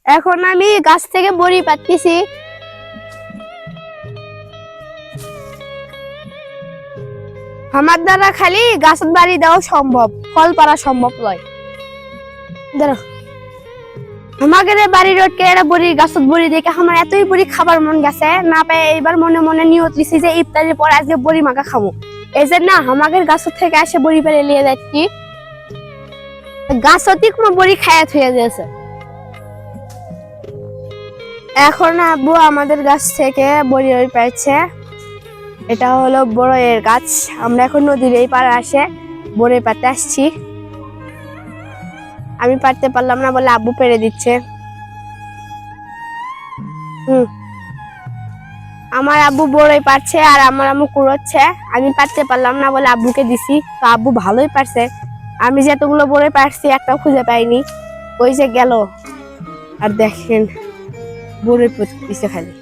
এখন আমি গাছ থেকে বড়ি পাচ্ছি। আমার দ্বারা খালি গাছের বাড়ি দেওয়া সম্ভব, ফল পারা সম্ভব নয়। দাঁড়াও, আমাদের বাড়ি রোডকে একটা বড়ি গাছত বড়ি দেখে আমার এতই বড়ি খাবার মন গেছে, না পাই এইবার মনে মনে নিয়ত দিছি যে ইফতারের পর আজকে বড়ি মাখা খাবো। এই যে না আমাদের গাছত থেকে এসে বড়ি পেরে নিয়ে যাচ্ছি, গাছতি কোনো বড়ি খায়া থুয়ে দিয়েছে। এখন আব্বু আমাদের গাছ থেকে বড়ি ওই পাইছে। এটা হলো বড়ের গাছ। আমরা এখন নদীর এই পাড়ে আসে বড়ি পাড়তে আসছি। আমি পারতে পারলাম না বলে আব্বু পেরে দিচ্ছে। আমার আব্বু বড়ই পারছে আর আমার আম্মু কুড়োচ্ছে। আমি পারতে পারলাম না বলে আব্বুকে দিছি, তো আব্বু ভালোই পারছে। আমি যতগুলো বড়ই পারছি একটাও খুঁজে পাইনি, ওই যে গেল। আর দেখেন বড়ই পড়তেছে খালি।